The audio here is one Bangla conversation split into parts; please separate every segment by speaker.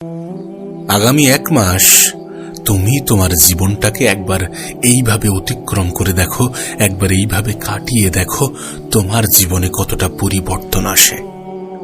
Speaker 1: আগামী 1 মাস তুমি তোমার জীবনটাকে একবার এইভাবে অতিক্রম করে দেখো, একবার এইভাবে কাটিয়ে দেখো, তোমার জীবনে কতটা পরিবর্তন আসে।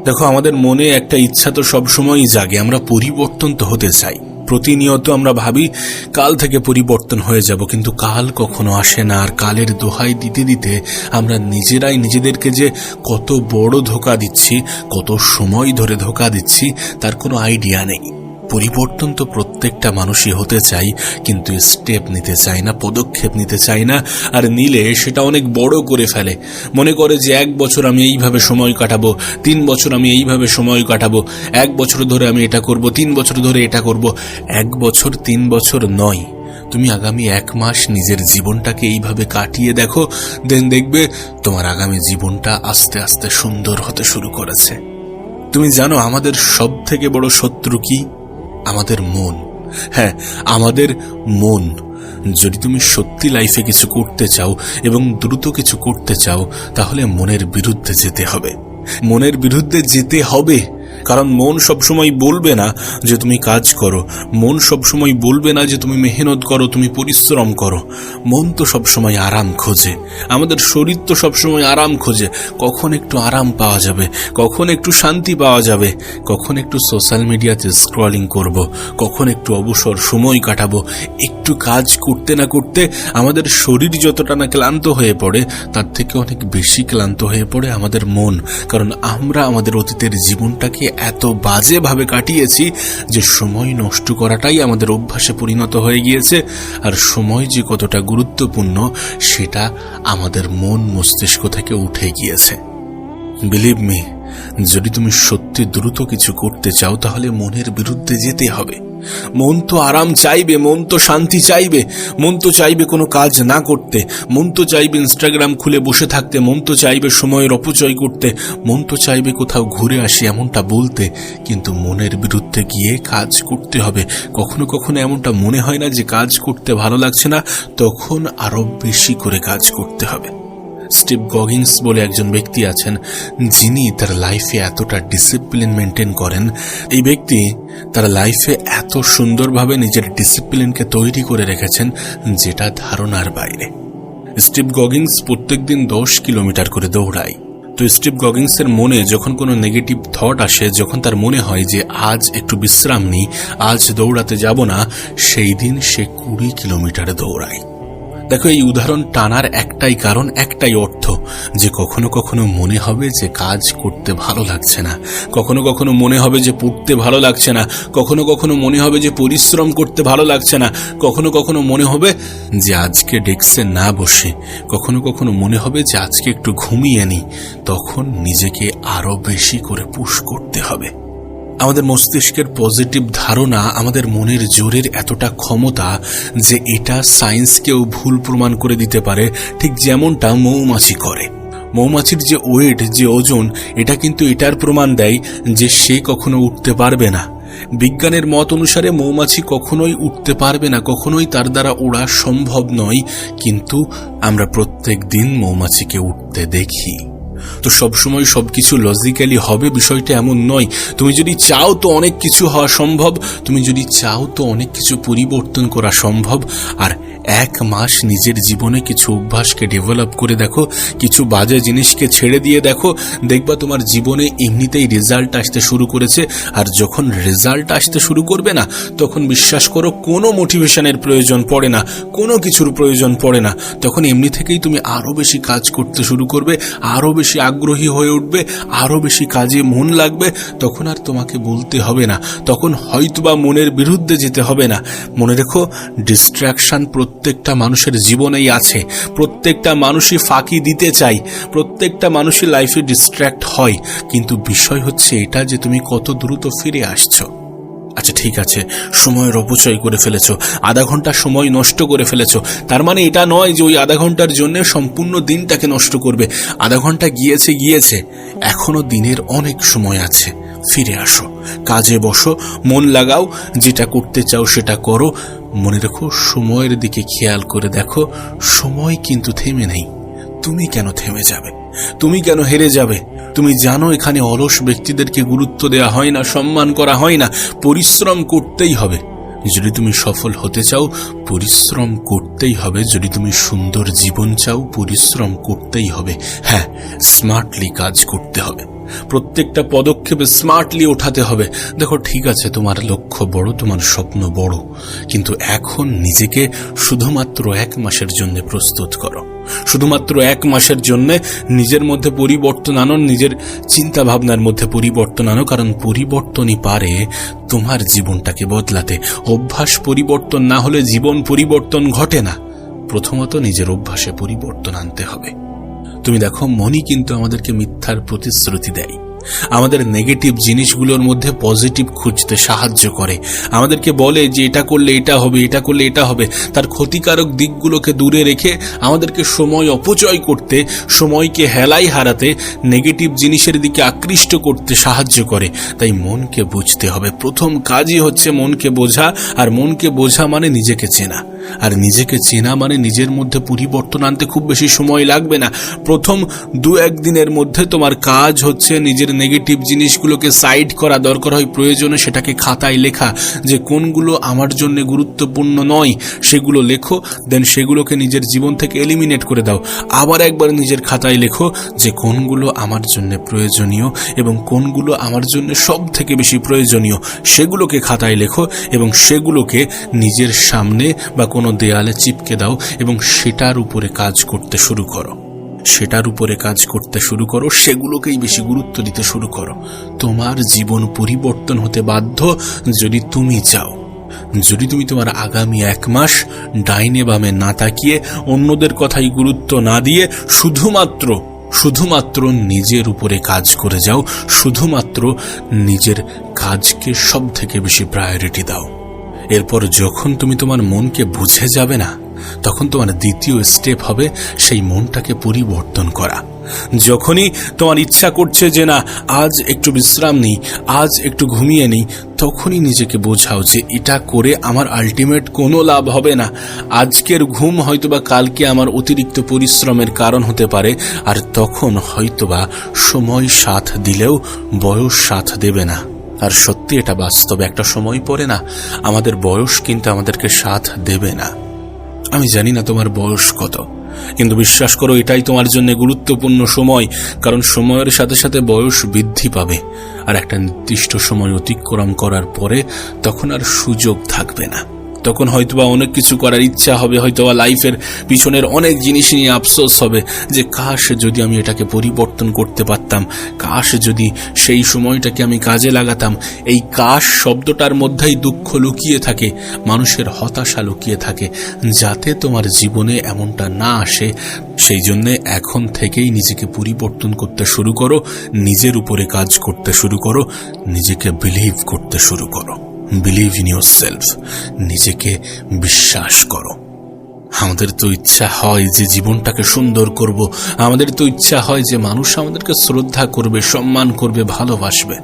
Speaker 1: দেখো, আমাদের মনে একটা ইচ্ছা তো সবসময়ই জাগে, আমরা পরিবর্তন তো হতে চাই। প্রতিনিয়ত আমরা ভাবি কাল থেকে পরিবর্তন হয়ে যাব, কিন্তু কাল কখনো আসে না। আর কালের দোহাই দিতে দিতে আমরা নিজেরাই নিজেদেরকে যে কত বড় ধোঁকা দিচ্ছি, কত সময় ধরে ধোঁকা দিচ্ছি, তার কোনো আইডিয়া নেই। পরিবর্তন তো প্রত্যেকটা মানুষই হতে চাই, কিন্তু স্টেপ নিতে চায় না, পদক্ষেপ নিতে চায় না। আর নিলে সেটা অনেক বড় করে ফেলে। মনে করে যে 1 বছর আমি এইভাবে সময় কাটাবো, 3 বছর আমি এইভাবে সময় কাটাবো, 1 বছর ধরে আমি এটা করব, 3 বছর ধরে এটা করব। 1 বছর 3 বছর নয়, তুমি আগামী 1 মাস নিজের জীবনটাকে এইভাবে কাটিয়ে দেখো, দেন দেখবে তোমার আগামী জীবনটা আস্তে আস্তে সুন্দর হতে শুরু করেছে। তুমি জানো আমাদের সব থেকে বড় শত্রু কি? আমাদের মন। হ্যাঁ, আমাদের মন। যদি তুমি সত্যি লাইফে কিছু করতে চাও এবং দ্রুত কিছু করতে চাও, তাহলে মনের বিরুদ্ধে যেতে হবে। মনের বিরুদ্ধে যেতে হবে, কারণ মন সবসময় বলবে না যে তুমি কাজ করো, মন সবসময় বলবে না যে তুমি মেহনত করো, তুমি পরিশ্রম করো। মন তো সবসময় আরাম খোঁজে, আমাদের শরীর তো সবসময় আরাম খোঁজে। কখন একটু আরাম পাওয়া যাবে, কখন একটু শান্তি পাওয়া যাবে, কখন একটু সোশ্যাল মিডিয়াতে স্ক্রলিং করব, কখন একটু অবসর সময় কাটাবো। একটু কাজ করতে না করতে আমাদের শরীর যতটা না ক্লান্ত হয়ে পড়ে, তার থেকে অনেক বেশি ক্লান্ত হয়ে পড়ে আমাদের মন। কারণ আমরা আমাদের অতীতের জীবনটাকে এত বাজেভাবে কাটিয়েছি যে সময় নষ্ট করাটাই আমাদের অভ্যাসে পরিণত হয়ে গিয়েছে। আর সময় যে কতটা গুরুত্বপূর্ণ সেটা আমাদের মন মস্তিষ্ক থেকে উঠে গিয়েছে। বিলিভ মি, যদি তুমি সত্যি দ্রুত কিছু করতে চাও, তাহলে মনের বিরুদ্ধে যেতে হবে। মন তো আরাম চাইবে, মন তো শান্তি চাইবে, মন তো চাইবে কোনো কাজ না করতে, মন তো চাইবে ইনস্টাগ্রাম খুলে বসে থাকতে, মন তো চাইবে সময়ের অপচয় করতে, মন তো চাইবে কোথাও ঘুরে আসি এমনটা বলতে। কিন্তু মনের বিরুদ্ধে গিয়ে কাজ করতে হবে। কখনো কখনো এমনটা মনে হয় না যে কাজ করতে ভালো লাগছে না, তখন আরো বেশি করে কাজ করতে হবে। স্টিভ গগিন্স বলে একজন ব্যক্তি আছেন, যিনি তার লাইফে এতটা ডিসিপ্লিন মেনটেন করেন। এই ব্যক্তি তার লাইফে এত সুন্দরভাবে নিজের ডিসিপ্লিনকে তৈরি করে রেখেছেন, যেটা ধারণার বাইরে। স্টিভ গগিন্স প্রত্যেকদিন 10 কিলোমিটার করে দৌড়ায়। তো স্টিভ গগিন্সের মনে যখন কোনো নেগেটিভ থট আসে, যখন তার মনে হয় যে আজ একটু বিশ্রাম নিই, আজ দৌড়াতে যাব না, সেই দিন সে 20 কিলোমিটারে দৌড়ায়। দেখো, এই উদাহরণ টানার একটাই কারণ, একটাই অর্থ, যে কখনো কখনো মনে হবে যে কাজ করতে ভালো লাগছে না, কখনো কখনো মনে হবে যে পড়তে ভালো লাগছে না, কখনো কখনো মনে হবে যে পরিশ্রম করতে ভালো লাগছে না, কখনো কখনো মনে হবে যে আজকে ডেস্কে না বসে, কখনো কখনো মনে হবে যে আজকে একটু ঘুমিয়ে নিই। তখন নিজেকে আরো বেশি করে পুশ করতে হবে। আমাদের মস্তিষ্কের পজিটিভ ধারণা, আমাদের মনের জোরের এতটা ক্ষমতা যে এটা সায়েন্সকেও ভুল প্রমাণ করে দিতে পারে, ঠিক যেমনটা মৌমাছি করে। মৌমাছির যে ওয়েট, যে ওজন, এটা কিন্তু এটার প্রমাণ দেয় যে সে কখনো উঠতে পারবে না। বিজ্ঞানের মত অনুসারে মৌমাছি কখনোই উঠতে পারবে না, কখনোই তার দ্বারা ওড়া সম্ভব নয়, কিন্তু আমরা প্রত্যেক দিন মৌমাছিকে উঠতে দেখি। তো সবসময় সবকিছু লজিক্যালি হবে বিষয়টা এমন নয়। তুমি যদি চাও তো অনেক কিছু হওয়া সম্ভব, তুমি যদি চাও তো অনেক কিছু পরিবর্তন করা সম্ভব। আর 1 মাস নিজের জীবনে কিছু অভ্যাসকে ডেভেলপ করে দেখো, কিছু বাজে জিনিসকে ছেড়ে দিয়ে দেখো, দেখবা তোমার জীবনে এমনিতেই রেজাল্ট আসতে শুরু করেছে। আর যখন রেজাল্ট আসতে শুরু করবে না, তখন বিশ্বাস করো কোনো মোটিভেশনের প্রয়োজন পড়ে না, কোনো কিছুর প্রয়োজন পড়ে না। তখন এমনি থেকেই তুমি আরো বেশি কাজ করতে শুরু করবে, আরো বেশি আগ্রহী হয়ে উঠবে, আরো বেশি কাজে মন লাগবে। তখন আর তোমাকে বলতে হবে না, তখন হয়তোবা মনের বিরুদ্ধে যেতে হবে না। মনে রেখো, ডিস্ট্রাকশন প্রত্যেকটা মানুষের জীবনেই আছে। প্রত্যেকটা মানুষই ফাঁকি দিতে চাই, প্রত্যেকটা মানুষই লাইফে ডিস্ট্র্যাক্ট হয়। কিন্তু বিষয় হচ্ছে এটা যে তুমি কত দ্রুত ফিরে আসছো। আচ্ছা ঠিক আছে, সময়ের অপচয় করে ফেলেছো, আধা ঘন্টা সময় নষ্ট করে ফেলেছো, তার মানে এটা নয় যে ওই আধা ঘন্টার জন্য সম্পূর্ণ দিনটাকে নষ্ট করবে। আধা ঘন্টা গিয়েছে গিয়েছে, এখনো দিনের অনেক সময় আছে। ফিরে আসো, কাজে বসো, মন লাগাও, যেটা করতে চাও সেটা করো। মনে রেখো, সময়ের দিকে খেয়াল করে দেখো, সময় কিন্তু থেমে নেই। তুমি কেন থেমে যাবে? তুমি কেন হেরে যাবে? তুমি জানো এখানে অলস ব্যক্তিদেরকে গুরুত্ব দেওয়া হয় না, সম্মান করা হয় না। পরিশ্রম করতেই হবে। যদি তুমি সফল হতে চাও, পরিশ্রম করতেই হবে। যদি তুমি সুন্দর জীবন চাও, পরিশ্রম করতেই হবে। হ্যাঁ, স্মার্টলি কাজ করতে হবে। প্রত্যেকটা পদক্ষেপে স্মার্টলি ওঠাতে হবে। দেখো, ঠিক আছে, তোমার লক্ষ্য বড়, তোমার স্বপ্ন বড়, কিন্তু এখন নিজেকে শুধুমাত্র 1 মাসের জন্য প্রস্তুত করো। শুধুমাত্র 1 মাসের জন্য নিজের মধ্যে পরিবর্তন আনো, নিজের চিন্তা ভাবনার মধ্যে পরিবর্তন আনো, কারণ পরিবর্তনই পারে তোমার জীবনটাকে বদলাতে। অভ্যাস পরিবর্তন না হলে জীবন পরিবর্তন ঘটে না। প্রথমত নিজের অভ্যাসে পরিবর্তন আনতে হবে। তুমি দেখো, মনই কিন্তু আমাদেরকে মিথ্যার প্রতিশ্রুতি দেয়। আমাদের নেগেটিভ জিনিসগুলোর মধ্যে পজিটিভ খুঁজতে সাহায্য করে। আমাদেরকে বলে যে এটা করলে এটা হবে, এটা করলে এটা হবে। তার ক্ষতিকারক দিকগুলোকে দূরে রেখে আমাদেরকে সময় অপচয় করতে, সময়কে হেলাই হারাতে, নেগেটিভ জিনিসের দিকে আকৃষ্ট করতে সাহায্য করে। তাই মনকে বুঝতে হবে। প্রথম কাজই হচ্ছে মনকে বোঝা, আর মনকে বোঝা মানে নিজেকে চেনা। আর নিজেকে চেনা মানে নিজের মধ্যে পরিবর্তন আনতে খুব বেশি সময় লাগবে না। প্রথম 2-1 দিনের মধ্যে তোমার কাজ হচ্ছে নিজের নেগেটিভ জিনিসগুলোকে সাইড করা। দরকার হয় প্রয়োজনে সেটাকে খাতায় লেখা, যে কোনগুলো আমার জন্য গুরুত্বপূর্ণ নয় সেগুলো লেখো। দেন সেগুলোকে নিজের জীবন থেকে এলিমিনেট করে দাও। আবার একবার নিজের খাতায় লেখো যে কোনগুলো আমার জন্য প্রয়োজনীয় এবং কোনগুলো আমার জন্য সব থেকে বেশি প্রয়োজনীয়। সেগুলোকে খাতায় লেখো এবং সেগুলোকে নিজের সামনে বা কোনো দেয়ালে চিপকে দাও এবং সেটার উপরে কাজ করতে শুরু করো। সেগুলোকেই বেশি গুরুত্ব দিতে শুরু করো। তোমার জীবন পরিবর্তন হতে বাধ্য যদি তুমি চাও। যদি তুমি তোমার আগামী 1 মাস ডাইনে বামে না তাকিয়ে, অন্যদের কথাই গুরুত্ব না দিয়ে শুধুমাত্র নিজের উপরে কাজ করে যাও, শুধুমাত্র নিজের কাজকে সব থেকে বেশি প্রায়োরিটি দাও। এরপর যখন তুমি তোমার মনকে বুঝে যাবে না, তখন তোমার দ্বিতীয় স্টেপ হবে সেই মনটাকে পরিবর্তন করা। যখনই তোমার ইচ্ছা করছে যে না, আজ একটু বিশ্রাম নিই, আজ একটু ঘুমিয়ে নিই, তখনই নিজেকে বোঝাও যে এটা করে আমার আলটিমেট কোনো লাভ হবে না। আজকের ঘুম হয়তোবা কালকে আমার অতিরিক্ত পরিশ্রমের কারণ হতে পারে। আর তখন হয়তোবা সময় সাথ দিলেও বয়স সাথ দেবে না। আর সত্যি এটা বাস্তব, একটা সময় পরে না আমাদের বয়স কিন্তু আমাদেরকে সাথ দেবে না। আমি জানি না তোমার বয়স কত, কিন্তু বিশ্বাস করো এটাই তোমার জন্য গুরুত্বপূর্ণ সময়। কারণ সময়ের সাথে সাথে বয়স বৃদ্ধি পাবে, আর একটা নির্দিষ্ট সময় অতিক্রম করার পরে তখন আর সুযোগ থাকবে না। তখন হয়তোবা অনেক কিছু করার ইচ্ছা হবে, হয়তোবা লাইফের পিছনের অনেক জিনিস নিয়ে আফসোস হবে যে কাশ যদি আমি এটাকে পরিবর্তন করতে পারতাম, কাশ যদি সেই সময়টাকে আমি কাজে লাগাতাম। এই কাশ শব্দটার মধ্যেই দুঃখ লুকিয়ে থাকে, মানুষের হতাশা লুকিয়ে থাকে। যাতে তোমার জীবনে এমনটা না আসে, সেই জন্য এখন থেকেই নিজেকে পরিবর্তন করতে শুরু করো, নিজের উপরে কাজ করতে শুরু করো, নিজেকে বিলিভ করতে শুরু করো। বিলিভ ইন ইয়োর সেলফ, নিজেকে বিশ্বাস করো। আমাদের তো ইচ্ছা হয় যে জীবনটাকে সুন্দর করব, আমাদের তো ইচ্ছা হয় যে মানুষ আমাদেরকে শ্রদ্ধা করবে, সম্মান করবে, ভালোবাসবে।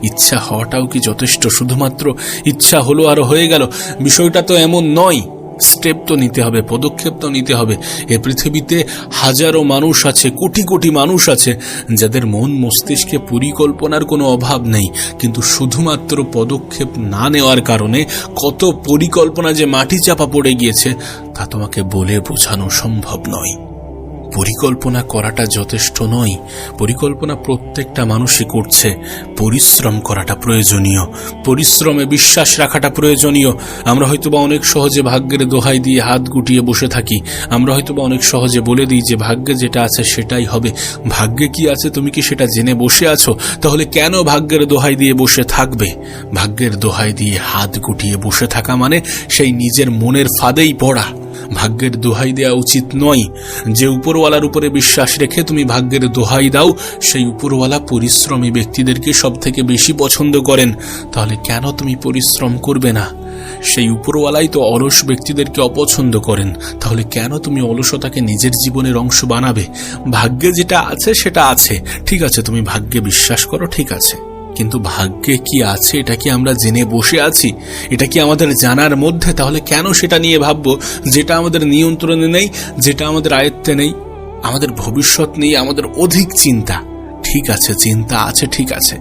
Speaker 1: ইচ্ছা হওয়াটাও কি যথেষ্ট? শুধুমাত্র ইচ্ছা হলো আর হয়ে গেল? বিষয়টা তো এমন নয়। স্টেপ তো নিতে হবে, পদক্ষেপ তো নিতে হবে। এ পৃথিবীতে হাজারো মানুষ আছে, কোটি কোটি মানুষ আছে যাদের মন মস্তিষ্কে পরিকল্পনার কোনো অভাব নেই, কিন্তু শুধুমাত্র পদক্ষেপ না নেওয়ার কারণে কত পরিকল্পনা যে মাটি চাপা পড়ে গিয়েছে তা তোমাকে বলে বোঝানো সম্ভব নয়। পরিকল্পনা করাটা যথেষ্ট নয়, পরিকল্পনা প্রত্যেকটা মানুষই করছে। পরিশ্রম করাটা প্রয়োজনীয়, পরিশ্রমে বিশ্বাস রাখাটা প্রয়োজনীয়। আমরা হয়তোবা অনেক সহজে ভাগ্যের দোহাই দিয়ে হাত গুটিয়ে বসে থাকি। আমরা হয়তোবা অনেক সহজে বলে দিই যে ভাগ্যে যেটা আছে সেটাই হবে। ভাগ্যে কি আছে তুমি কি সেটা জেনে বসে আছো? তাহলে কেন ভাগ্যের দোহাই দিয়ে বসে থাকবে? ভাগ্যের দোহাই দিয়ে হাত গুটিয়ে বসে থাকা মানে সেই নিজের মনের ফাঁদেই পড়া। ভাগ্যের দোহাই দেওয়া উচিত নয়। যে উপরওয়ালার উপরে বিশ্বাস রেখে তুমি ভাগ্যের দোহাই দাও, সেই উপরওয়ালা পরিশ্রমী ব্যক্তিদেরকে সব থেকে বেশি পছন্দ করেন। তাহলে কেন তুমি পরিশ্রম করবে না? সেই উপরওয়ালাই তো অলস ব্যক্তিদেরকে অপছন্দ করেন। তাহলে কেন তুমি অলসতাকে নিজের জীবনের অংশ বানাবে? ভাগ্যে যেটা আছে সেটা আছে, ঠিক আছে, তুমি ভাগ্যে বিশ্বাস করো, ঠিক আছে, কিন্তু ভাগ্যে কি আছে এটা কি আমরা জেনে বসে আছি? এটা কি আমাদের জানার মধ্যে? তাহলে কেন সেটা নিয়ে ভাববো যেটা আমাদের নিয়ন্ত্রণে নেই, যেটা আমাদের আয়ত্তে নেই? আমাদের ভবিষ্যৎ নিয়ে আমাদের অধিক চিন্তা, ঠিক আছে, চিন্তা আছে, ঠিক আছে,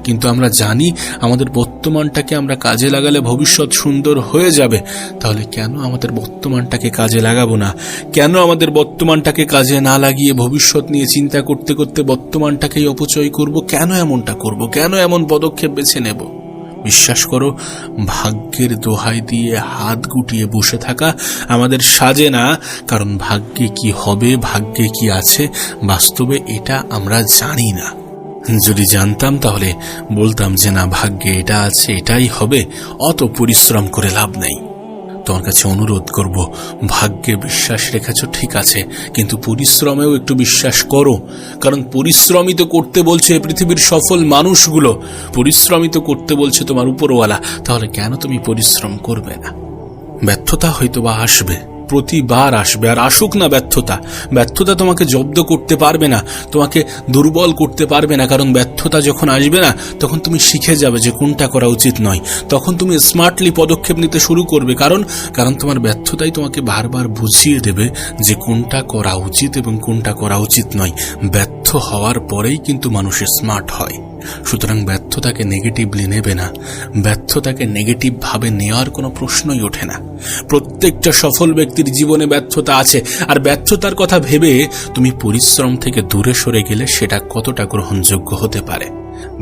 Speaker 1: কিন্তু আমরা জানি আমাদের বর্তমানটাকে আমরা কাজে লাগালে ভবিষ্যৎ সুন্দর হয়ে যাবে। তাহলে কেন আমাদের বর্তমানটাকে কাজে লাগাবো না? কেন আমাদের বর্তমানটাকে কাজে না লাগিয়ে ভবিষ্যৎ নিয়ে চিন্তা করতে করতে বর্তমানটাকেই অপচয় করব? কেন এমনটা করব? কেন এমন পদক্ষেপ বেছে নেব? বিশ্বাস করো, ভাগ্যের দোহাই দিয়ে হাত গুটিয়ে বসে থাকা আমাদের সাজে না। কারণ ভাগ্যে কি হবে, ভাগ্যে কি আছে, বাস্তবে এটা আমরা জানি না। যদি জানতাম তাহলে বলতাম যে না, ভাগ্যে এটা আছে, এটাই হবে, অত পরিশ্রম করে লাভ নেই। তোমার কাছে অনুরোধ করব, ভাগ্যে বিশ্বাস রেখেছ ঠিক আছে, কিন্তু পরিশ্রমেও একটু বিশ্বাস করো। কারণ পরিশ্রমই তো করতে বলছে পৃথিবীর সফল মানুষগুলো, পরিশ্রমই তো করতে বলছে তোমার উপরওয়ালা। তাহলে কেন তুমি পরিশ্রম করবে না? ব্যর্থতা হয়তো বা আসবে, প্রতিবার আসবে, আর আসুক না ব্যর্থতা, ব্যর্থতা তোমাকে জব্দ করতে পারবে না, তোমাকে দুর্বল করতে পারবে না। কারণ ব্যর্থতা যখন আসবে না, তখন তুমি শিখে যাবে যে কোনটা করা উচিত নয়। তখন তুমি স্মার্টলি পদক্ষেপ নিতে শুরু করবে। কারণ তোমার ব্যর্থতাই তোমাকে বারবার বুঝিয়ে দেবে যে কোনটা করা উচিত এবং কোনটা করা উচিত নয়। ব্যর্থ হওয়ার পরেই কিন্তু মানুষ স্মার্ট হয়। সুতরাং ব্যর্থতাকে নেগেটিভলি নেবে না, ব্যর্থতাকে নেগেটিভ ভাবে নেওয়ার কোনো প্রশ্নই ওঠে না। প্রত্যেকটা সফল ব্যক্তির জীবনে ব্যর্থতা আছে, আর ব্যর্থতার কথা ভেবে তুমি পরিশ্রম থেকে দূরে সরে গেলে সেটা কতটা গ্রহণযোগ্য হতে পারে?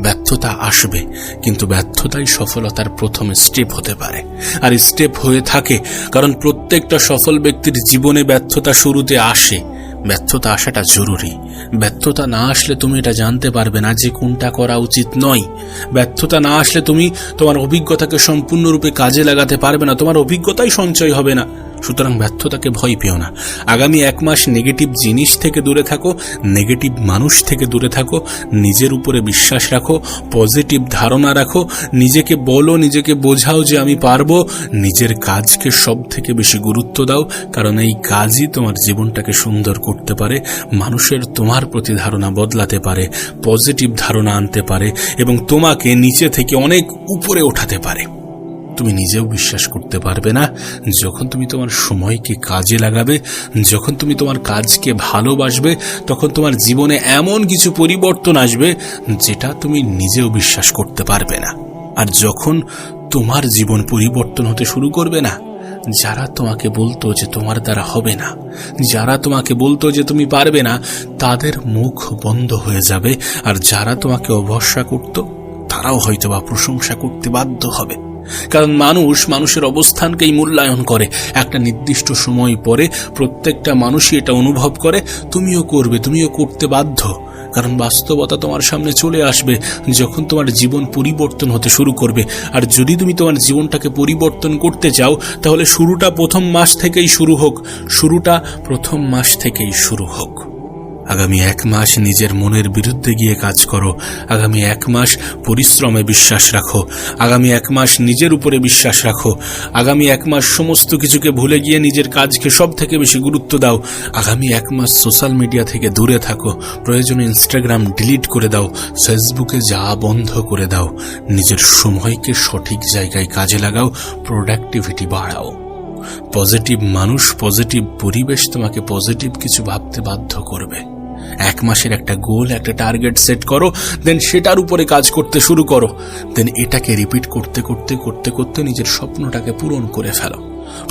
Speaker 1: ব্যর্থতা আসবে, কিন্তু ব্যর্থতাই সফলতার প্রথম স্টেপ হতে পারে, আর স্টেপ হয়ে থাকে। কারণ প্রত্যেকটা সফল ব্যক্তির জীবনে ব্যর্থতা শুরুতে আসে। ব্যর্থতা আসাটা জরুরি। ব্যর্থতা না আসলে তুমি এটা জানতে পারবে না যে কোনটা করা উচিত নয়। ব্যর্থতা না আসলে তুমি তোমার অভিজ্ঞতাকে সম্পূর্ণরূপে কাজে লাগাতে পারবে না, তোমার অভিজ্ঞতাই সঞ্চয় হবে না। সুতরাং ব্যর্থতাকে ভয় পেও না। আগামী 1 মাস নেগেটিভ জিনিস থেকে দূরে থাকো, নেগেটিভ মানুষ থেকে দূরে থাকো, নিজের উপরে বিশ্বাস রাখো, পজিটিভ ধারণা রাখো, নিজেকে বলো, নিজেকে বোঝাও যে আমি পারবো। নিজের কাজকে সব থেকে বেশি গুরুত্ব দাও, কারণ এই কাজই তোমার জীবনটাকে সুন্দর করতে পারে, মানুষের তোমার প্রতি ধারণা বদলাতে পারে, পজিটিভ ধারণা আনতে পারে এবং তোমাকে নিচে থেকে অনেক উপরে ওঠাতে পারে। তুমি নিজেও বিশ্বাস করতে পারবে না যখন তুমি তোমার সময়কে কাজে লাগাবে, যখন তুমি তোমার কাজকে ভালোবাসবে, তখন তোমার জীবনে এমন কিছু পরিবর্তন আসবে যেটা তুমি নিজেও বিশ্বাস করতে পারবে না। আর যখন তোমার জীবন পরিবর্তন হতে শুরু করবে না, যারা তোমাকে বলতো যে তোমার দ্বারা হবে না, যারা তোমাকে বলতো যে তুমি পারবে না, তাদের মুখ বন্ধ হয়ে যাবে। আর যারা তোমাকে অবহেলা করত, তারাও হয়তোবা প্রশংসা করতে বাধ্য হবে। কারণ মানুষের অবস্থানকেই মূল্যায়ন করে। একটা নির্দিষ্ট সময় পরে প্রত্যেকটা মানুষই এটা অনুভব করে, তুমিও করবে, তুমিও করতে বাধ্য। কারণ বাস্তবতা তোমার সামনে চলে আসবে যখন তোমার জীবন পরিবর্তন হতে শুরু করবে। আর যদি তুমি তোমার জীবনটাকে পরিবর্তন করতে চাও, তাহলে শুরুটা প্রথম মাস থেকেই শুরু হোক। আগামী 1 মাস নিজের মনের বিরুদ্ধে গিয়ে কাজ করো। আগামী 1 মাস পরিশ্রমে বিশ্বাস রাখো। আগামী 1 মাস নিজের উপরে বিশ্বাস রাখো। আগামী 1 মাস সমস্ত কিছুকে ভুলে গিয়ে নিজের কাজকে সব থেকে বেশি গুরুত্ব দাও। আগামী 1 মাস সোশ্যাল মিডিয়া থেকে দূরে থাকো। প্রয়োজনে ইনস্টাগ্রাম ডিলিট করে দাও, ফেসবুকে যাওয়া বন্ধ করে দাও। নিজের সময়কে সঠিক জায়গায় কাজে লাগাও, প্রোডাক্টিভিটি বাড়াও। পজিটিভ মানুষ, পজিটিভ পরিবেশ তোমাকে পজিটিভ কিছু ভাবতে বাধ্য করবে। 1 মাসের একটা গোল, একটা টার্গেট সেট করো, দেন সেটার উপরে কাজ করতে শুরু করো। দেন এটাকে রিপিট করতে করতে করতে করতে নিজের স্বপ্নটাকে পূরণ করে ফেলো।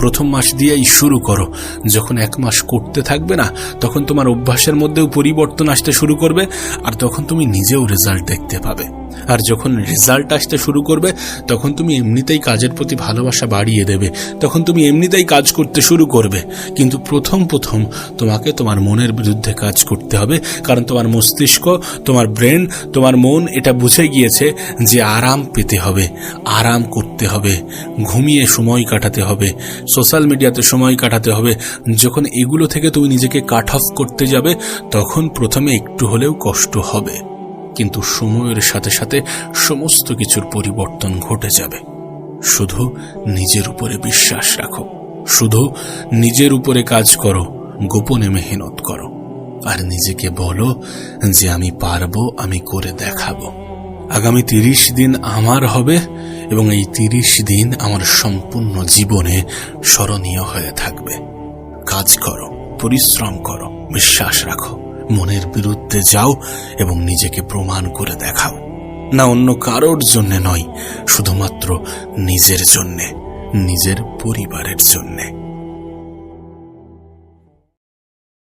Speaker 1: প্রথম মাস দিয়েই শুরু করো। যখন 1 মাস করতে থাকবে না, তখন তোমার অভ্যাসের মধ্যেও পরিবর্তন আসতে শুরু করবে, আর তখন তুমি নিজেও রেজাল্ট দেখতে পাবে। আর যখন রেজাল্ট আসতে শুরু করবে, তখন তুমি এমনিতেই কাজের প্রতি ভালোবাসা বাড়িয়ে দেবে, তখন তুমি এমনিতেই কাজ করতে শুরু করবে। কিন্তু প্রথম তোমাকে তোমার মনের বিরুদ্ধে কাজ করতে হবে। কারণ তোমার মস্তিষ্ক, তোমার ব্রেন, তোমার মন এটা বুঝে গিয়েছে যে আরাম পেতে হবে, আরাম করতে হবে, ঘুমিয়ে সময় কাটাতে হবে, সোশ্যাল মিডিয়াতে সময় কাটাতে হবে। যখন এগুলো থেকে তুমি নিজেকে কাট অফ করতে যাবে, তখন প্রথমে একটু হলেও কষ্ট হবে, কিন্তু সময়ের সাথে সাথে সমস্ত কিছুর পরিবর্তন ঘটে যাবে। শুধু নিজের উপরে বিশ্বাস রাখো, শুধু নিজের উপরে কাজ করো, গোপনে মেহনত করো, আর নিজেকে বলো যে আমি পারবো, আমি করে দেখাবো। আগামী 30 দিন আমার হবে এবং এই 30 দিন আমার সম্পূর্ণ জীবনে স্মরণীয় হয়ে থাকবে। কাজ করো, পরিশ্রম করো, বিশ্বাস রাখো, মনের বিরুদ্ধে যাও এবং নিজেকে প্রমাণ করে দেখাও। না অন্য কারোর জন্য নয়, শুধুমাত্র নিজের জন্যে, নিজের পরিবারের জন্যে।